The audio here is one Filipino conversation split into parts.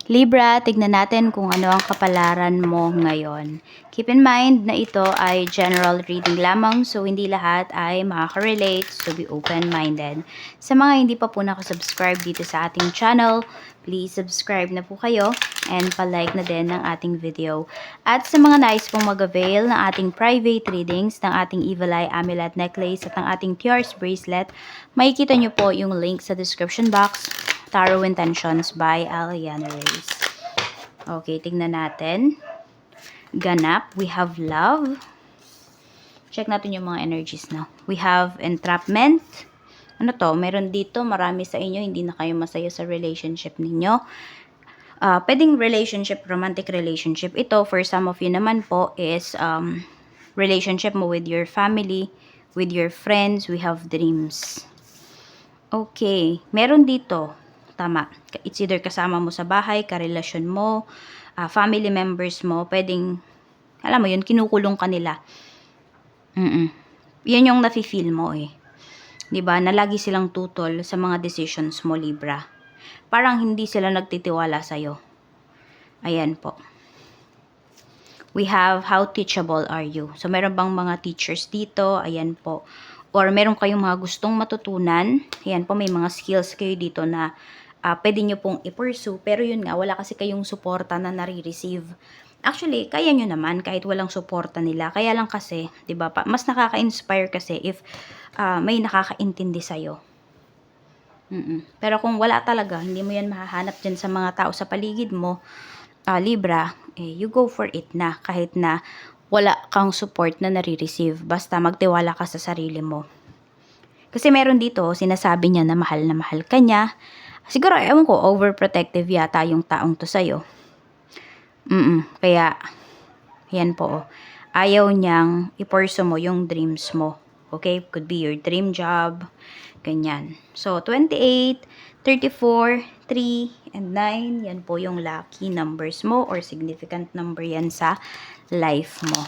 Libra, tignan natin kung ano ang kapalaran mo ngayon. Keep in mind na ito ay general reading lamang, so hindi lahat ay makaka-relate, so be open-minded. Sa mga hindi pa po nakasubscribe dito sa ating channel, please subscribe na po kayo and palike na din ng ating video. At sa mga nais pong mag-avail ng ating private readings, ng ating Evil Eye Amulet Necklace at ng ating Tears Bracelet, makikita nyo po yung link sa description box. Tarot Intentions by Aliana Reyes. Okay, tingnan natin. Ganap, we have love. Check natin yung mga energies na. We have entrapment. Ano to? Meron dito, marami sa inyo, hindi na kayo masaya sa relationship ninyo. Pwedeng relationship, romantic relationship. Ito, for some of you naman po, is relationship mo with your family, with your friends. We have dreams. Okay, meron dito. Tama. It's either kasama mo sa bahay, karelasyon mo, family members mo, pwedeng, alam mo yun, kinukulong ka nila. Yan yung nafe-feel mo eh. Diba? Na lagi silang tutol sa mga decisions mo, Libra. Parang hindi sila nagtitiwala sa'yo. Ayan po. We have, how teachable are you? So, meron bang mga teachers dito? Ayan po. Or meron kayong mga gustong matutunan. Ayan po, may mga skills kayo dito na pwede nyo pong i-pursue, pero yun nga, wala kasi kayong suporta na nare-receive. Actually, kaya nyo naman kahit walang suporta nila. Kaya lang kasi, di ba, mas nakaka-inspire kasi if may nakakaintindi sa'yo. Pero kung wala talaga, hindi mo yan mahahanap dyan sa mga tao sa paligid mo, Libra, you go for it na, kahit na wala kang support na nare-receive. Basta magtiwala ka sa sarili mo. Kasi meron dito, sinasabi niya na mahal ka niya. Siguro, ewan ko, overprotective yata yung taong to sa'yo. Kaya, yan po. Ayaw niyang i-pursue mo yung dreams mo. Okay? Could be your dream job. Ganyan. So, 28, 34, 3, and 9. Yan po yung lucky numbers mo or significant number yan sa life mo.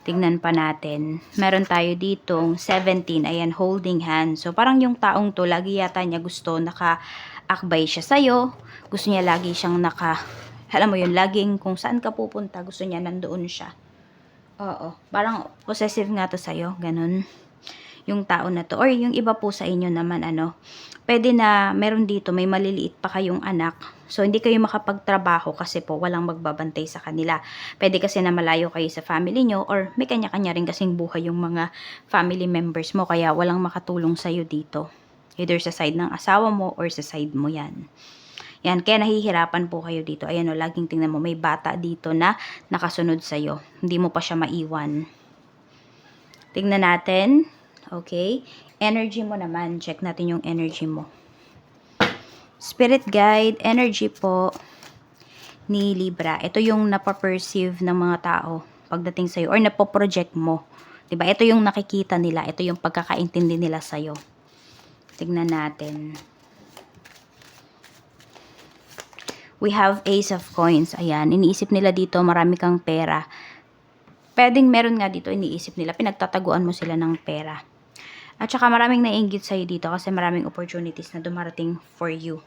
Tingnan pa natin. Meron tayo ditong 17. Ayan, holding hands. So, parang yung taong to, lagi yata niya gusto naka-akbay siya sa'yo. Gusto niya lagi siyang alam mo yun, laging kung saan ka pupunta, gusto niya nandoon siya. Oo. Parang possessive nga to sa'yo. Ganun. Yung tao na to. Or yung iba po sa inyo naman, pwede na meron dito, may maliliit pa kayong anak. So, hindi kayo makapagtrabaho kasi po walang magbabantay sa kanila. Pwede kasi na malayo kayo sa family nyo or may kanya-kanya rin kasing buhay yung mga family members mo kaya walang makatulong sa'yo dito. Either sa side ng asawa mo or sa side mo yan. Yan, kaya nahihirapan po kayo dito. Ayan o, laging tingnan mo, may bata dito na nakasunod sa'yo. Hindi mo pa siya maiwan. Tingnan natin. Okay. Energy mo naman. Check natin yung energy mo. Spirit guide, energy po ni Libra. Ito yung napaperceive ng mga tao pagdating sa'yo or napoproject mo. Diba? Ito yung nakikita nila. Ito yung pagkakaintindi nila sa'yo. Tignan natin. We have Ace of Coins. Ayan. Iniisip nila dito marami kang pera. Pwedeng meron nga dito iniisip nila. Pinagtataguan mo sila ng pera. At saka maraming naiinggit sa'yo dito kasi maraming opportunities na dumarating for you.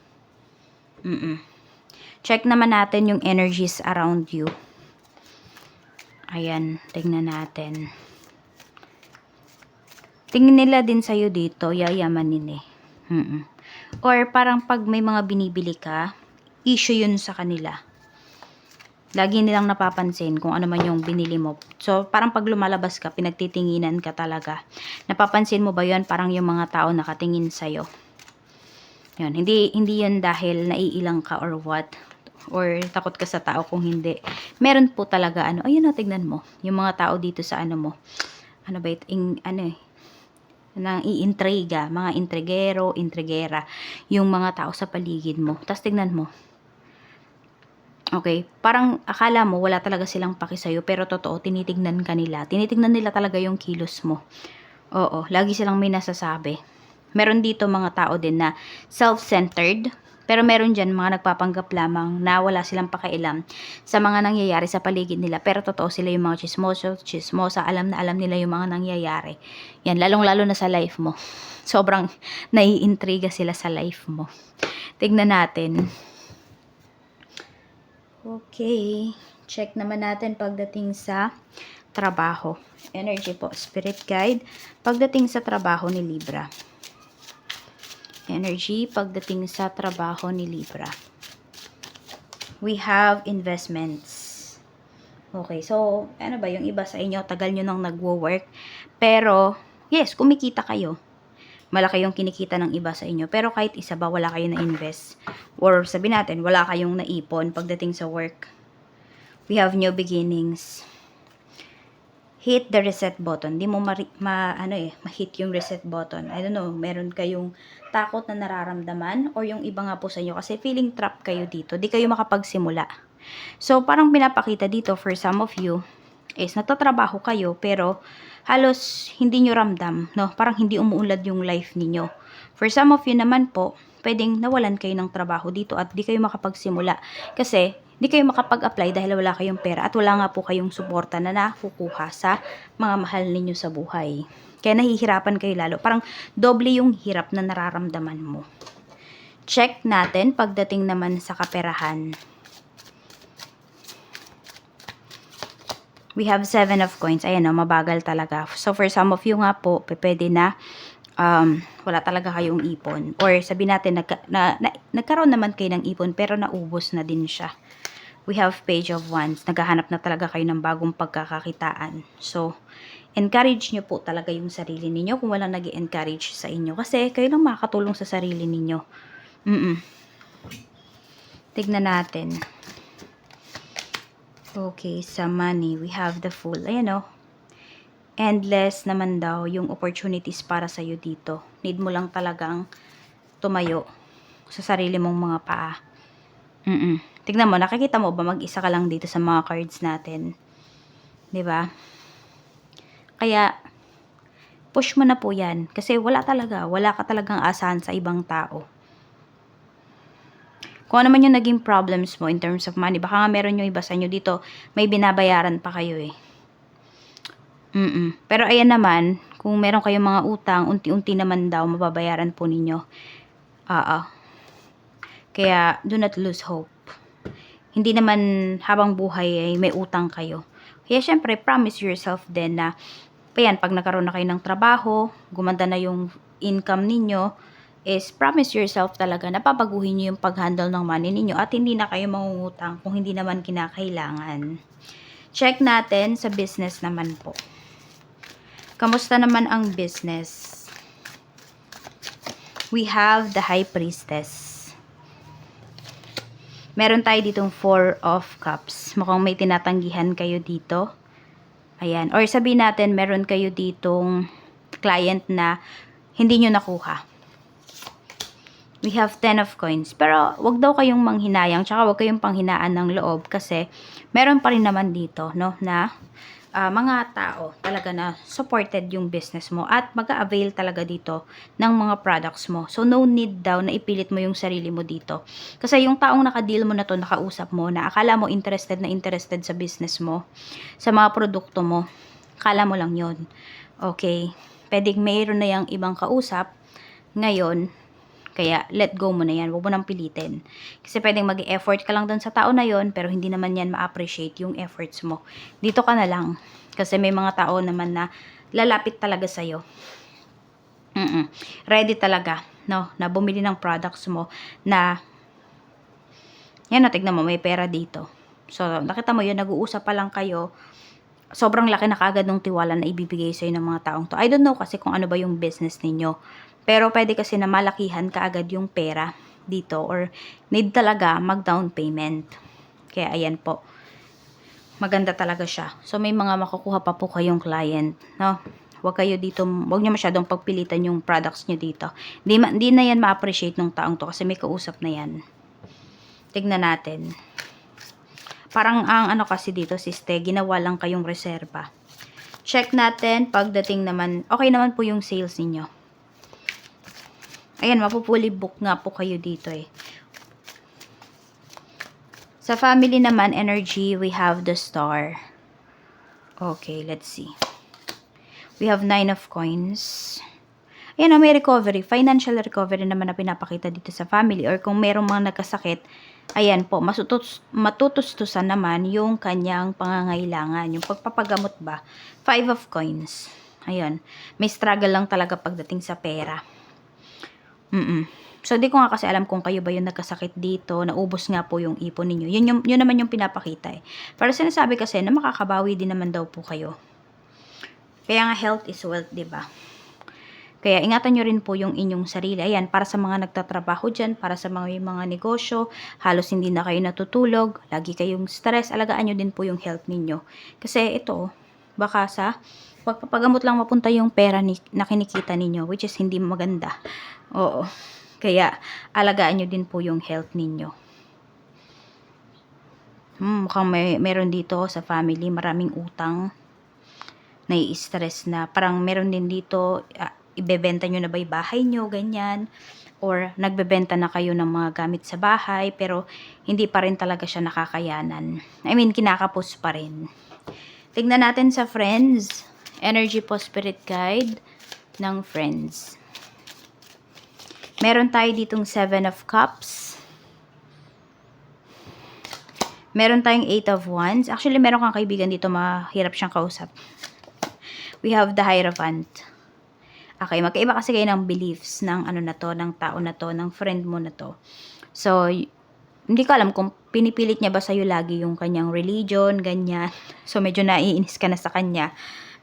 Check naman natin yung energies around you. Ayan, tingnan natin. Tingin nila din sa'yo dito, yayamanin eh. Or parang pag may mga binibili ka, issue yun sa kanila. Lagi nilang napapansin kung ano man yung binili mo. So, parang pag lumalabas ka, pinagtitinginan ka talaga. Napapansin mo ba yun? Parang yung mga tao nakatingin sa'yo. Yun. Hindi yun dahil naiilang ka or what. Or takot ka sa tao kung hindi. Meron po talaga, ayun na, tignan mo. Yung mga tao dito sa mo. Ano ba ito? Nang iintriga. Mga intrigero, intrigera. Yung mga tao sa paligid mo. Tapos tignan mo. Okay, parang akala mo wala talaga silang paki sa'yo, pero totoo, tinitignan ka nila. Tinitignan nila talaga yung kilos mo. Oo, lagi silang may nasasabi. Meron dito mga tao din na self-centered, pero meron dyan mga nagpapanggap lamang na wala silang pakialam sa mga nangyayari sa paligid nila. Pero totoo sila yung mga chismosa, alam na alam nila yung mga nangyayari. Yan, lalong-lalo na sa life mo. Sobrang naiintriga sila sa life mo. Tignan natin. Okay. Check naman natin pagdating sa trabaho. Energy po, spirit guide. Pagdating sa trabaho ni Libra. Energy pagdating sa trabaho ni Libra. We have investments. Okay, so, ano ba, yung iba sa inyo, tagal nyo nang nagwo-work. Pero, yes, kumikita kayo. Malaki yung kinikita ng iba sa inyo. Pero kahit isa ba, wala kayo na-invest. Or sabi natin, wala kayong naipon pagdating sa work. We have new beginnings. Hit the reset button. Di mo ma-hit yung reset button. I don't know, meron kayong takot na nararamdaman or yung iba nga po sa inyo kasi feeling trap kayo dito. Di kayo makapagsimula. So, parang pinapakita dito for some of you is natatrabaho kayo pero halos hindi nyo ramdam, no? Parang hindi umuunlad yung life ninyo. For some of you naman po, pwedeng nawalan kayo ng trabaho dito at di kayo makapagsimula kasi di kayo makapag-apply dahil wala kayong pera at wala nga po kayong suporta na nakukuha sa mga mahal ninyo sa buhay. Kaya nahihirapan kayo lalo. Parang doble yung hirap na nararamdaman mo. Check natin pagdating naman sa kaperahan. We have 7 of coins. Ayan o, mabagal talaga. So, for some of you nga po, pwede na wala talaga kayong ipon. Or sabi natin, nagkaroon naman kayo ng ipon, pero naubos na din siya. We have Page of Wands. Naghahanap na talaga kayo ng bagong pagkakakitaan. So, encourage nyo po talaga yung sarili ninyo kung walang nag-encourage sa inyo. Kasi kayo lang makakatulong sa sarili ninyo. Tignan natin. Okay, sa money, we have the Fool. Ayan o. Endless naman daw yung opportunities para sa'yo dito. Need mo lang talagang tumayo sa sarili mong mga paa. Tignan mo, nakikita mo ba mag-isa ka lang dito sa mga cards natin? 'Di ba? Kaya, push mo na po yan. Kasi wala ka talagang asahan sa ibang tao. Kung ano man yung naging problems mo in terms of money, baka nga meron yung iba sa inyo dito, may binabayaran pa kayo eh. Pero ayan naman, kung meron kayong mga utang, unti-unti naman daw mababayaran po ninyo. Kaya, do not lose hope. Hindi naman habang buhay ay may utang kayo. Kaya syempre, promise yourself din na, ayan, pag nagkaroon na kayo ng trabaho, gumanda na yung income ninyo, is promise yourself talaga na papaguhin nyo yung pag-handle ng money ninyo at hindi na kayo mangungutang kung hindi naman kinakailangan. Check natin sa business naman po. Kamusta naman ang business? We have the High Priestess. Meron tayo ditong 4 of Cups. Mukhang may tinatanggihan kayo dito. Ayan. Or sabihin natin, meron kayo ditong client na hindi nyo nakuha. We have 10 of Coins. Pero, wag daw kayong manghinayang, tsaka wag kayong panghinaan ng loob kasi meron pa rin naman dito, no, na mga tao talaga na supported yung business mo at mag-a-avail talaga dito ng mga products mo. So, no need daw na ipilit mo yung sarili mo dito. Kasi yung taong nakadeal mo na to, nakausap mo, na akala mo interested na interested sa business mo, sa mga produkto mo, akala mo lang yun. Okay. Pwedeng mayroon na yung ibang kausap ngayon. Kaya, let go mo na yan. Huwag mo nang pilitin. Kasi pwedeng mag-effort ka lang dun sa tao na yon pero hindi naman yan ma-appreciate yung efforts mo. Dito ka na lang. Kasi may mga tao naman na lalapit talaga sa'yo. Ready talaga, no? Na bumili ng products mo na, yan na, tignan mo, may pera dito. So, nakita mo yun, nag-uusap pa lang kayo, sobrang laki na kagad ng tiwala na ibibigay sa'yo ng mga taong to. I don't know kasi kung ano ba yung business ninyo. Pero pwede kasi na malakihan kaagad yung pera dito or need talaga mag-down payment. Kaya ayan po. Maganda talaga siya. So may mga makukuha pa po kayong client, no? Huwag kayo dito, huwag niyo masyadong pagpilitan yung products niyo dito. Hindi na yan ma-appreciate ng taong to kasi may kausap na yan. Tignan natin. Parang ang ano kasi dito, siste, ginawa lang kayong reserba. Check natin pagdating naman, okay naman po yung sales niyo. Ayan, mapupuli book nga po kayo dito eh. Sa family naman, energy, we have the Star. Okay, let's see. We have 9 of Coins. ayan o, may recovery. Financial recovery naman na pinapakita dito sa family. Or kung merong mga nagkasakit, ayan po, matutustusan naman yung kanyang pangangailangan. Yung pagpapagamot ba? 5 of coins. Ayan. May struggle lang talaga pagdating sa pera. So, di ko nga kasi alam kung kayo ba yung nagkasakit dito, naubos nga po yung ipon ninyo. Yun naman yung pinapakita eh. Pero sinasabi kasi na makakabawi din naman daw po kayo. Kaya nga health is wealth, diba? Kaya ingatan nyo rin po yung inyong sarili. Ayan, para sa mga nagtatrabaho dyan, para sa mga negosyo, halos hindi na kayo natutulog, lagi kayong stress, alagaan nyo din po yung health ninyo. Kasi ito, baka sa pagpapagamot lang mapunta yung pera na kinikita ninyo, which is hindi maganda. Oo. Kaya, alagaan nyo din po yung health ninyo. Mukhang meron dito sa family, maraming utang. Nai-stress na. Parang meron din dito, ibebenta nyo na ba yung bahay nyo, ganyan. Or, nagbebenta na kayo ng mga gamit sa bahay, pero hindi pa rin talaga siya nakakayanan. I mean, kinakapos pa rin. Tignan natin sa friends. Energy po spirit guide ng friends. Meron tayo ditong 7 of Cups. Meron tayong 8 of Wands. Actually, meron kang kaibigan dito, mahirap siyang kausap. We have the Hierophant. Okay, magkaiba kasi kayo ng beliefs ng ano na to, ng tao na to, ng friend mo na to. So, hindi ko alam kung pinipilit niya ba sa'yo lagi yung kanyang religion, ganyan. So, medyo naiinis ka na sa kanya.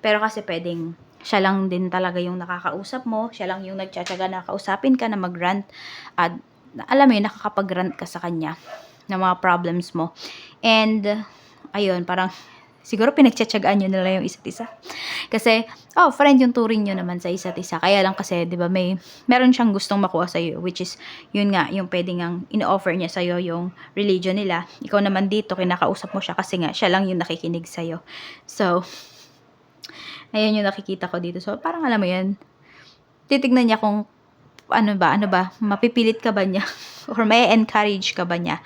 Pero kasi pwedeng siya lang din talaga yung nakakausap mo. Siya lang yung nagtsatsaga na kausapin ka na mag-rant. At alam mo yun, nakakapag-rant ka sa kanya ng mga problems mo. And, ayun, parang siguro pinagtsatsagaan nyo na lang yung isa't isa. Kasi, friend yung turing nyo naman sa isa't isa. Kaya lang kasi, di ba, meron siyang gustong makuha sa'yo, which is, yun nga, yung pwedeng ang in-offer niya sa'yo yung religion nila. Ikaw naman dito, kinakausap mo siya kasi nga, siya lang yung nakikinig sa'yo. So, ayun yung nakikita ko dito. So, parang alam mo yan, titignan niya kung, ano ba, mapipilit ka ba niya? Or may encourage ka ba niya?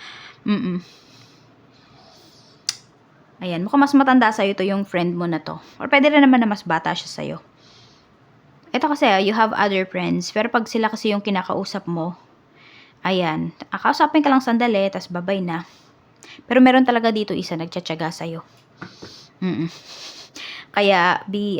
Ayan, mukhang mas matanda sa'yo to yung friend mo na to. Or pwede rin naman na mas bata siya sa'yo. Ito kasi, you have other friends. Pero pag sila kasi yung kinakausap mo, ayan, kausapin ka lang sandali, tas babay na. Pero meron talaga dito isa nagtsatsaga sa'yo. Kaya, be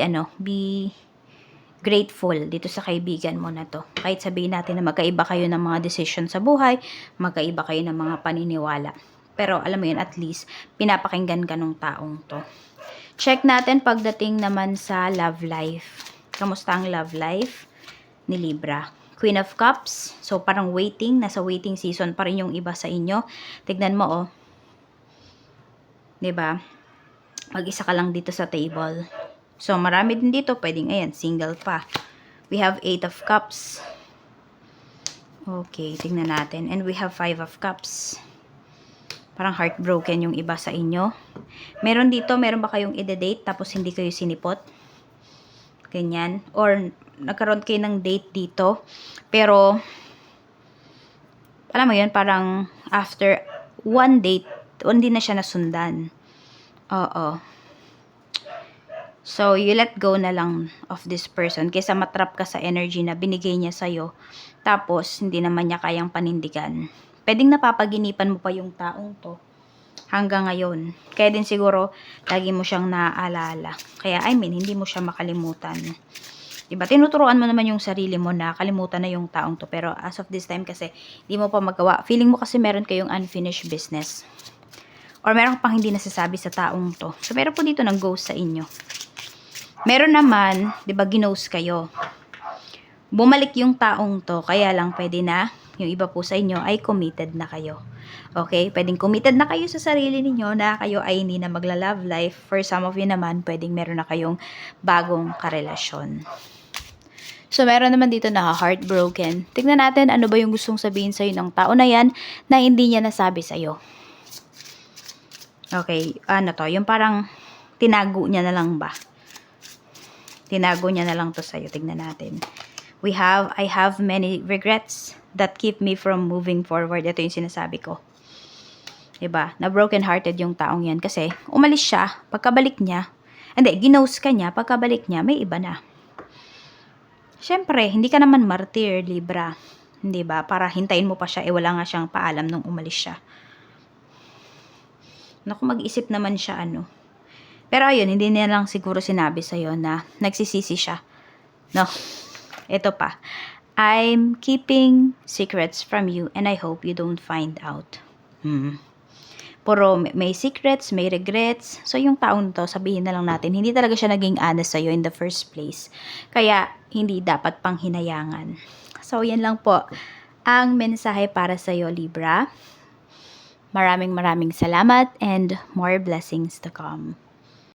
grateful dito sa kaibigan mo na to. Kahit sabihin natin na magkaiba kayo ng mga decision sa buhay, magkaiba kayo ng mga paniniwala. Pero alam mo yun, at least, pinapakinggan ka ng taong to. Check natin pagdating naman sa love life. Kamusta ang love life ni Libra? Queen of Cups. So, parang waiting. Nasa waiting season pa rin yung iba sa inyo. Tignan mo, diba? Mag-isa ka lang dito sa table. So, marami din dito. Pwedeng, ayan, single pa. We have 8 of Cups. Okay, tingnan natin. And we have 5 of Cups. Parang heartbroken yung iba sa inyo. Meron ba kayong ide-date tapos hindi kayo sinipot? Ganyan. Or, nagkaroon kayo ng date dito. Pero, alam mo yun, parang after one date, hindi na siya nasundan. Oo. So, you let go na lang of this person kaysa matrap ka sa energy na binigay niya sa'yo. Tapos, hindi naman niya kayang panindigan. Pwedeng napapaginipan mo pa yung taong to hanggang ngayon. Kaya din siguro, lagi mo siyang naaalala. Kaya, hindi mo siya makalimutan. Diba? Tinuturuan mo naman yung sarili mo na kalimutan na yung taong to. Pero as of this time kasi, hindi mo pa magawa. Feeling mo kasi meron kayong unfinished business. Or meron pang hindi nasasabi sa taong to. So, meron po dito ng ghost sa inyo. Meron naman, diba, ginose kayo. Bumalik yung taong to, kaya lang pwede na, yung iba po sa inyo ay committed na kayo. Okay? Pwedeng committed na kayo sa sarili ninyo na kayo ay hindi na magla-love life. For some of you naman, pwedeng meron na kayong bagong karelasyon. So, meron naman dito na heartbroken. Tignan natin ano ba yung gustong sabihin sa'yo ng tao na yan na hindi niya nasabi sa'yo. Okay, yung parang tinago niya na lang ba? Tinago niya na lang to sa'yo. Tignan natin. I have many regrets that keep me from moving forward. Ito yung sinasabi ko. Diba? Na broken-hearted yung taong yan. Kasi, umalis siya. Pagkabalik niya, ginose ka niya. Pagkabalik niya, may iba na. Siyempre, hindi ka naman martir, Libra. Hindi ba? Para hintayin mo pa siya, wala nga siyang paalam nung umalis siya. Naku, mag-isip naman siya, ano. Pero ayun, hindi niya lang siguro sinabi sa'yo na nagsisisi siya. No? Ito pa. I'm keeping secrets from you and I hope you don't find out. Puro may secrets, may regrets. So, yung taon to, sabihin na lang natin, hindi talaga siya naging honest sa'yo in the first place. Kaya, hindi dapat pang hinayangan. So, yan lang po ang mensahe para sa'yo, Libra. Maraming salamat and more blessings to come.